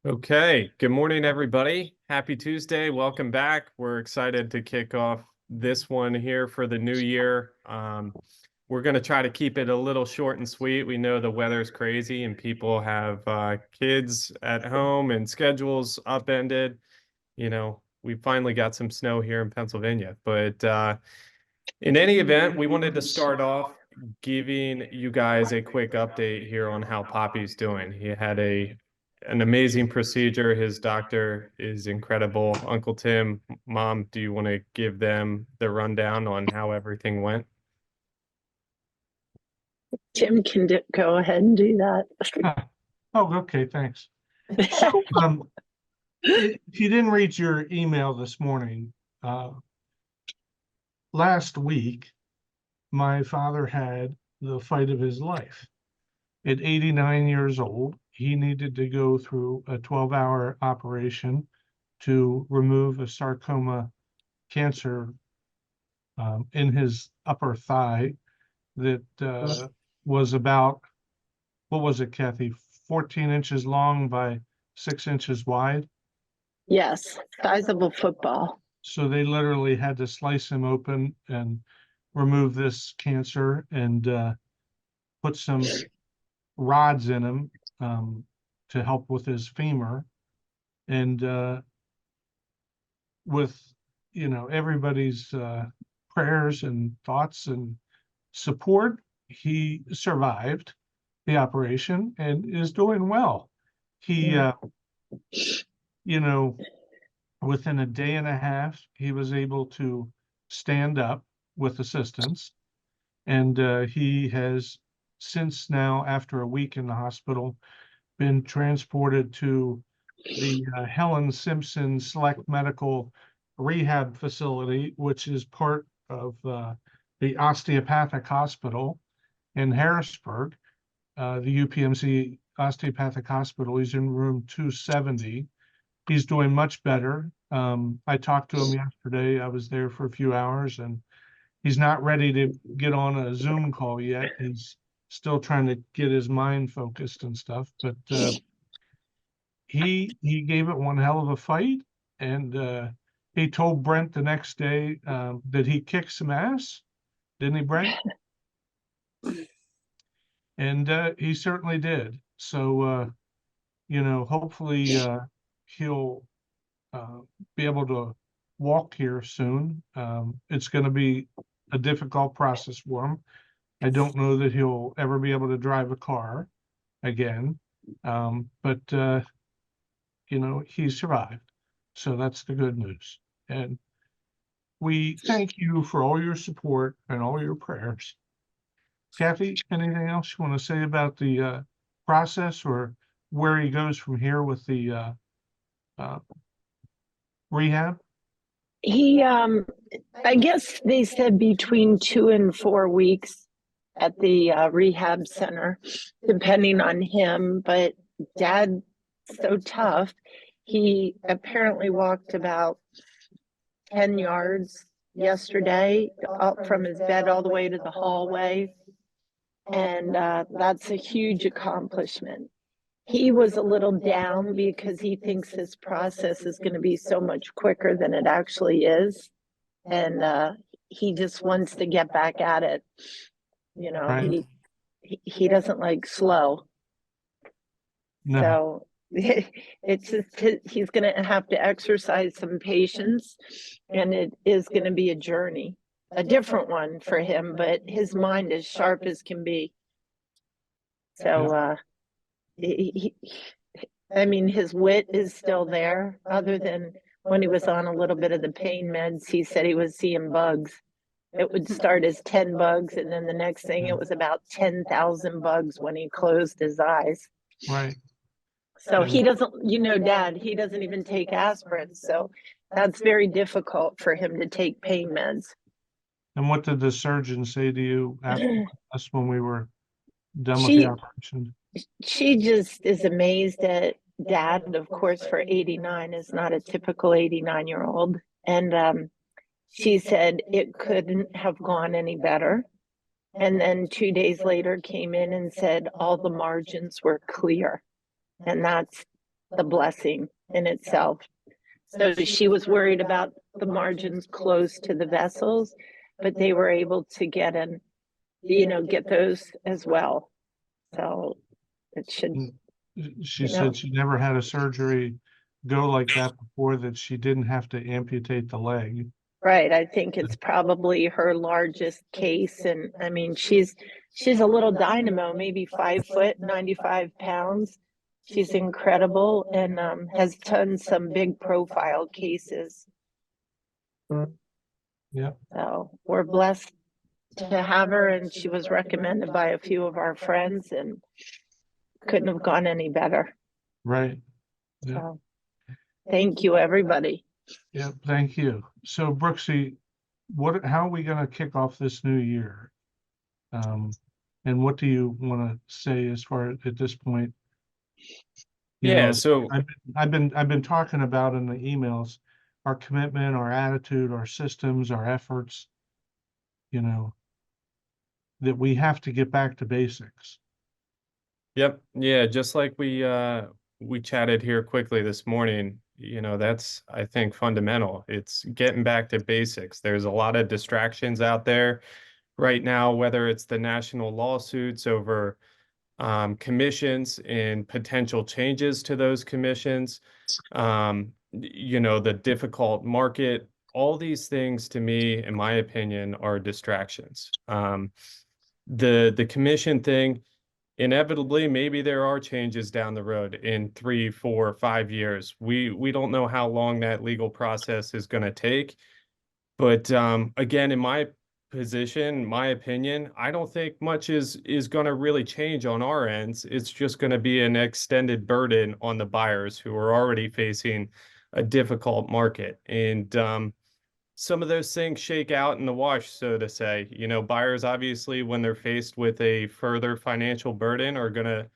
Okay, good morning, everybody. Happy Tuesday. Welcome back. We're excited to kick off this one here for the new year. We're going to try to keep it a little short and sweet. We know the weather's crazy and people have kids at home and schedules upended. We finally got some snow here in Pennsylvania. But in any event, we wanted to start off giving you guys a quick update here on how Poppy's doing. He had an amazing procedure. His doctor is incredible. Uncle Tim, Mom, do you want to give them the rundown on how everything went? Jim can go ahead and do that. Oh, okay, thanks. So, if you didn't read your email this morning, last week, my father had the fight of his life. At 89 years old, he needed to go through a 12-hour operation to remove a sarcoma cancer in his upper thigh that was about, what was it, Kathy? 14 inches long by 6 inches wide. Yes, sizable football. So they literally had to slice him open and remove this cancer and put some rods in him to help with his femur. And with, everybody's prayers and thoughts and support, he survived the operation and is doing well. He, within a day and a half, he was able to stand up with assistance. And he has since now, after a week in the hospital, been transported to the Helen Simpson Select Medical Rehab Facility, which is part of the Osteopathic Hospital in Harrisburg, the UPMC Osteopathic Hospital. He's in room 270. He's doing much better. I talked to him yesterday. I was there for a few hours, and he's not ready to get on a Zoom call yet. He's still trying to get his mind focused and stuff, but he gave it one hell of a fight, and he told Brent the next day that he kicked some ass, didn't he, Brent? And he certainly did. So hopefully he'll be able to walk here soon. It's going to be a difficult process for him. I don't know that he'll ever be able to drive a car again, but he survived. So that's the good news. And we thank you for all your support and all your prayers. Kathy, anything else you want to say about the process or where he goes from here with the rehab? He, I guess they said between 2 and 4 weeks at the rehab center, depending on him. But Dad's so tough. He apparently walked about 10 yards yesterday up from his bed all the way to the hallway. And that's a huge accomplishment. He was a little down because he thinks this process is going to be so much quicker than it actually is. And he just wants to get back at it. Right. He doesn't like slow. No. So it's just he's going to have to exercise some patience, and it is going to be a journey, a different one for him, but his mind is sharp as can be. So I mean, his wit is still there, other than when he was on a little bit of the pain meds. He said he was seeing bugs. It would start as 10 bugs, and then the next thing it was about 10,000 bugs when he closed his eyes. Right. So he doesn't, Dad, he doesn't even take aspirin. So that's very difficult for him to take pain meds. And what did the surgeon say to you after us when we were done with the operation? She just is amazed at Dad. Of course, for 89 is not a typical 89-year-old. And she said it couldn't have gone any better. And then 2 days later came in and said all the margins were clear. And that's the blessing in itself. So she was worried about the margins close to the vessels, but they were able to get get those as well. So it should, She you know, said she never had a surgery go like that before, that she didn't have to amputate the leg. right. I think it's probably her largest case. And I mean, she's a little dynamo, maybe 5 foot, 95 pounds. She's incredible and has done some big profile cases. Yeah, So we're blessed to have her, and she was recommended by a few of our friends and couldn't have gone any better. right. Yeah. So thank you, everybody. Yeah, thank you. So Brooksy, how are we going to kick off this new year? And what do you want to say as far at this point? Yeah, so I've been talking about in the emails, our commitment, our attitude, our systems, our efforts, that we have to get back to basics. yep, yeah, just like we chatted here quickly this morning, that's, I think, fundamental. It's getting back to basics. There's a lot of distractions out there right now, whether it's the national lawsuits over commissions and potential changes to those commissions, the difficult market, all these things, to me, in my opinion, are distractions. The commission thing, inevitably, maybe there are changes down the road in 3, 4, 5 years. We don't know how long that legal process is going to take. But again, in my position, my opinion, I don't think much is going to really change on our ends. It's just going to be an extended burden on the buyers who are already facing a difficult market. And some of those things shake out in the wash, so to say. Buyers, obviously, when they're faced with a further financial burden, are going to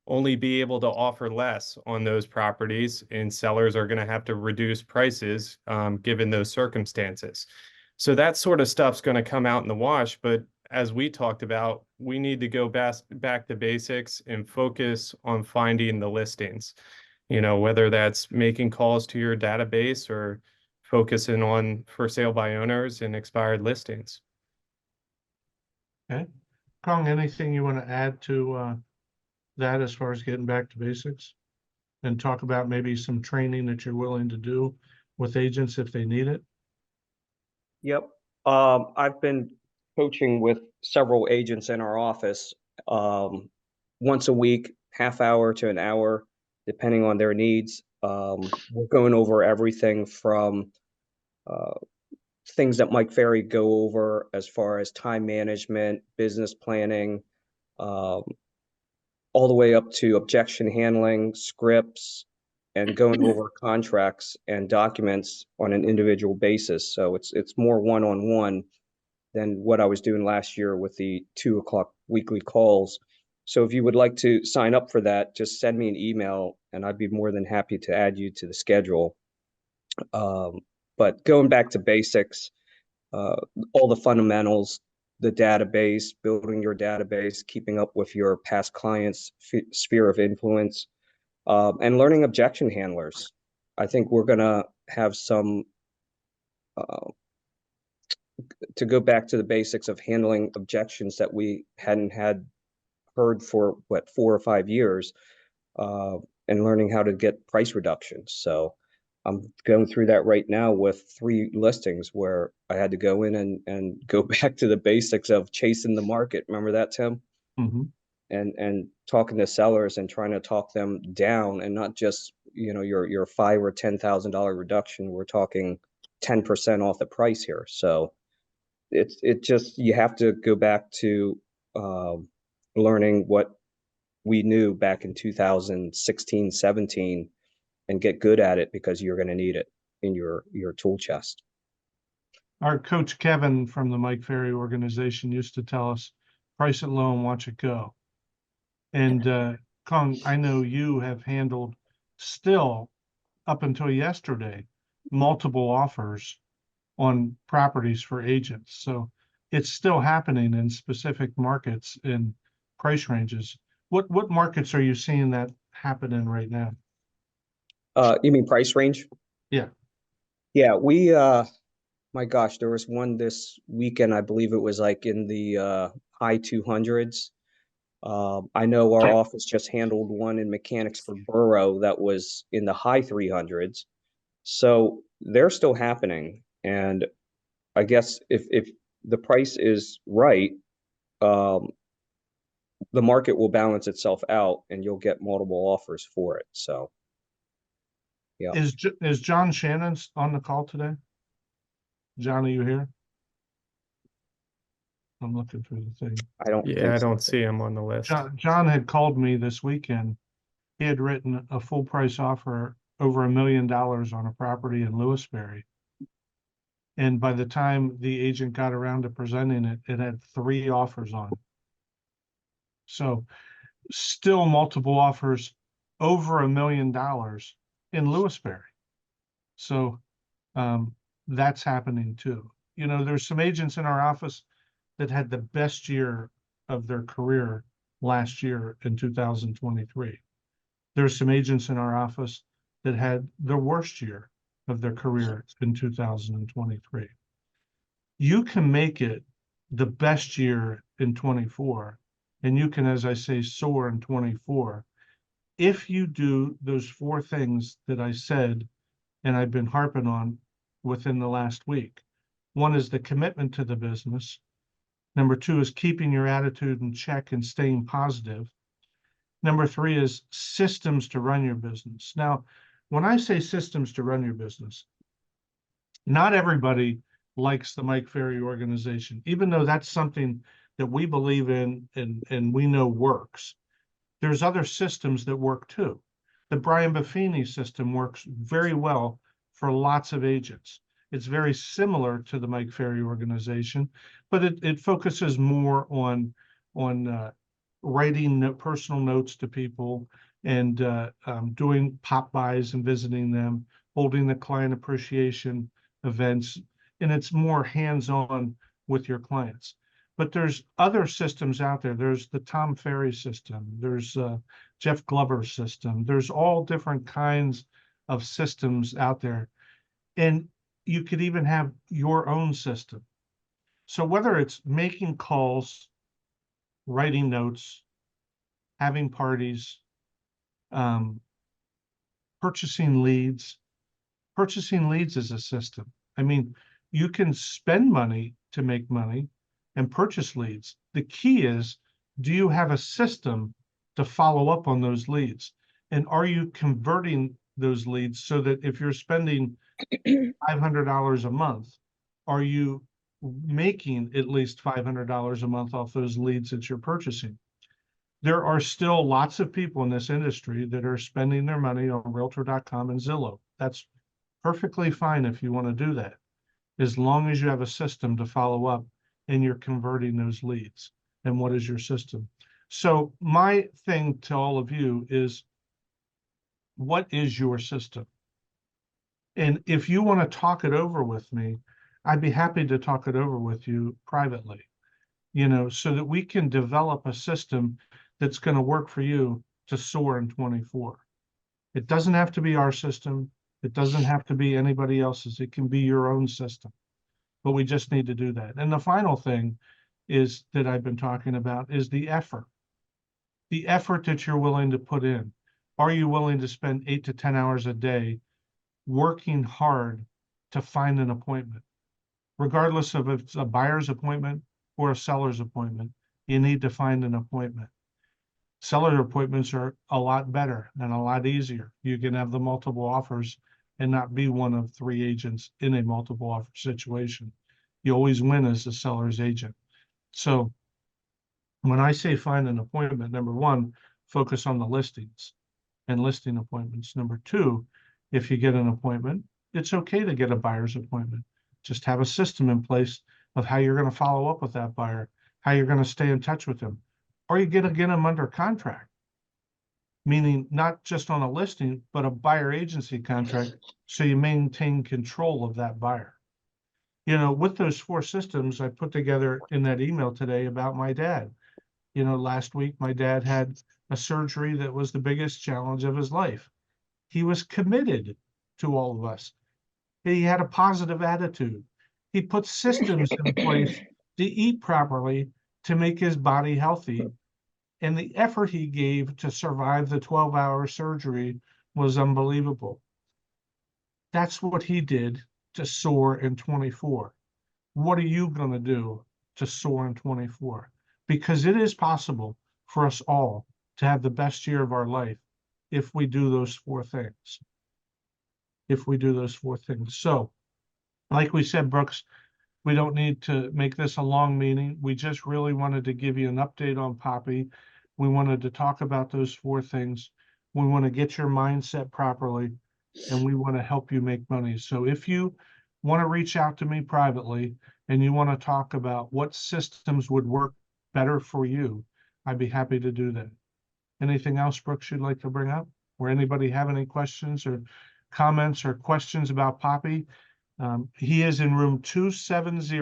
only be able to offer less on those properties, and sellers are going to have to reduce prices given those circumstances. So that sort of stuff's going to come out in the wash. But as we talked about, we need to go back to basics and focus on finding the listings, whether that's making calls to your database or focusing on for sale by owners and expired listings. Okay. Kong, anything you want to add to that as far as getting back to basics? And talk about maybe some training that you're willing to do with agents if they need it? Yep. I've been coaching with several agents in our office once a week, half hour to an hour, depending on their needs. We're going over everything from things that Mike Ferry go over as far as time management, business planning, all the way up to objection handling, scripts, and going over contracts and documents on an individual basis. So it's more one-on-one than what I was doing last year with the 2 o'clock weekly calls. So if you would like to sign up for that, just send me an email and I'd be more than happy to add you to the schedule. But going back to basics, all the fundamentals, the database, building your database, keeping up with your past clients' sphere of influence, and learning objection handlers. I think we're going to have some, to go back to the basics of handling objections that we hadn't heard for, 4 or 5 years, and learning how to get price reductions. So I'm going through that right now with 3 listings where I had to go in and go back to the basics of chasing the market. Remember that, Tim? Mm-hmm. And talking to sellers and trying to talk them down, and not just, your $5,000 or $10,000 reduction. We're talking 10% off the price here. So it just, you have to go back to learning what we knew back in 2016, 17, and get good at it, because you're going to need it in your tool chest. Our coach Kevin from the Mike Ferry organization used to tell us, price it low and watch it go. And Kong, I know you have handled, still up until yesterday, multiple offers on properties for agents. So it's still happening in specific markets and price ranges. What markets are you seeing that happen in right now? You mean price range? Yeah. Yeah, my gosh, there was one this weekend, I believe it was like in the high 200s. I know our office just handled one in Mechanicsburg Borough that was in the high 300s. So they're still happening. And I guess if the price is right, um, the market will balance itself out and you'll get multiple offers for it. So, yeah, Is John Shannon on the call today? John, are you here? I'm looking through the thing. I don't Yeah, think I so. don't see him on the list. John had called me this weekend. He had written a full price offer over $1 million on a property in Lewisberry. And by the time the agent got around to presenting it, it had 3 offers on it. So still multiple offers over $1 million in Lewisberry. So that's happening too. You know, there's some agents in our office that had the best year of their career last year in 2023. There's some agents in our office that had the worst year of their career in 2023. You can make it the best year in 24, and you can, as I say, soar in 24 if you do those 4 things that I said and I've been harping on within the last week. One is the commitment to the business. Number 2 is keeping your attitude in check and staying positive. Number 3 is systems to run your business. Now, when I say systems to run your business, not everybody likes the Mike Ferry organization, even though that's something that we believe in and we know works. There's other systems that work too. The Brian Buffini system works very well for lots of agents. It's very similar to the Mike Ferry organization, but it focuses more on writing personal notes to people and doing pop bys and visiting them, holding the client appreciation events, and it's more hands-on with your clients. But there's other systems out there. There's the Tom Ferry system. There's Jeff Glover's system. There's all different kinds of systems out there. And you could even have your own system. So whether it's making calls, writing notes, having parties, purchasing leads is a system. I mean, you can spend money to make money and purchase leads. The key is, do you have a system to follow up on those leads? And are you converting those leads so that if you're spending $500 a month, are you making at least $500 a month off those leads that you're purchasing? There are still lots of people in this industry that are spending their money on Realtor.com and Zillow. That's perfectly fine if you want to do that, as long as you have a system to follow up and you're converting those leads. And what is your system? So my thing to all of you is, what is your system? And if you want to talk it over with me, I'd be happy to talk it over with you privately, you know, so that we can develop a system that's going to work for you to soar in 24. It doesn't have to be our system. It doesn't have to be anybody else's. It can be your own system. But we just need to do that. And the final thing is that I've been talking about is the effort. The effort that you're willing to put in. Are you willing to spend 8 to 10 hours a day working hard to find an appointment? Regardless of if it's a buyer's appointment or a seller's appointment, you need to find an appointment. Seller appointments are a lot better and a lot easier. You can have the multiple offers and not be one of 3 agents in a multiple offer situation. You always win as the seller's agent. So when I say find an appointment, number 1, focus on the listings and listing appointments. Number 2, if you get an appointment, it's okay to get a buyer's appointment. Just have a system in place of how you're going to follow up with that buyer, how you're going to stay in touch with them. Or you're going to get them under contract, meaning not just on a listing, but a buyer agency contract, so you maintain control of that buyer. You know, with those 4 systems I put together in that email today about my dad. You know, last week my dad had a surgery that was the biggest challenge of his life. He was committed to all of us. He had a positive attitude. He put systems in place to eat properly, to make his body healthy. And the effort he gave to survive the 12-hour surgery was unbelievable. That's what he did to soar in 24. What are you going to do to soar in 24? Because it is possible for us all to have the best year of our life if we do those 4 things. If we do those 4 things. So, like we said, Brooks, we don't need to make this a long meeting. We just really wanted to give you an update on Poppy. We wanted to talk about those 4 things. We want to get your mindset properly, and we want to help you make money. So if you want to reach out to me privately and you want to talk about what systems would work better for you, I'd be happy to do that. Anything else, Brooks, you'd like to bring up? Or anybody have any questions or comments or questions about Poppy? He is in room 270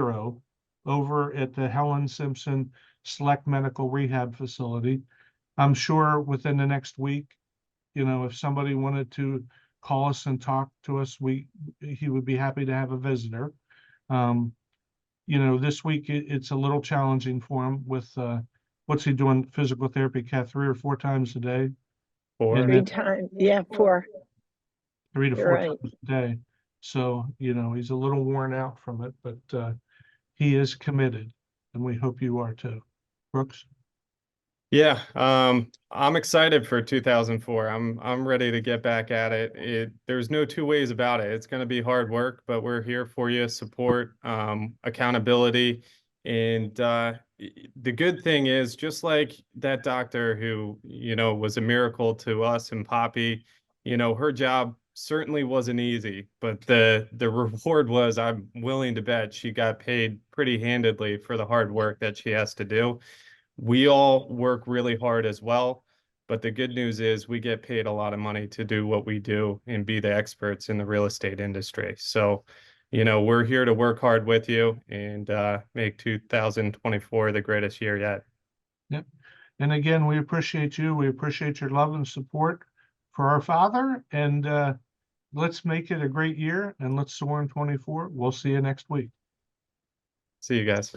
over at the Helen Simpson Select Medical Rehab Facility. I'm sure within the next week, if somebody wanted to call us and talk to us, he would be happy to have a visitor. This week it's a little challenging for him with what's he doing physical therapy, Kath, 3 or 4 times a day? 4. And 3 times. Yeah, 4. 3 to You're 4 right. times a day. So, he's a little worn out from it, but he is committed, and we hope you are too. Brooks? Yeah, I'm excited for 2004. I'm ready to get back at it. There's no 2 ways about it. It's going to be hard work, but we're here for you, support, accountability. And the good thing is, just like that doctor who, was a miracle to us and Poppy, her job certainly wasn't easy, but the reward was, I'm willing to bet she got paid pretty handedly for the hard work that she has to do. We all work really hard as well, but the good news is we get paid a lot of money to do what we do and be the experts in the real estate industry. So, we're here to work hard with you and make 2024 the greatest year yet. Yep. And again, we appreciate you. We appreciate your love and support for our father. And let's make it a great year, and let's soar in 24. We'll see you next week. See you guys.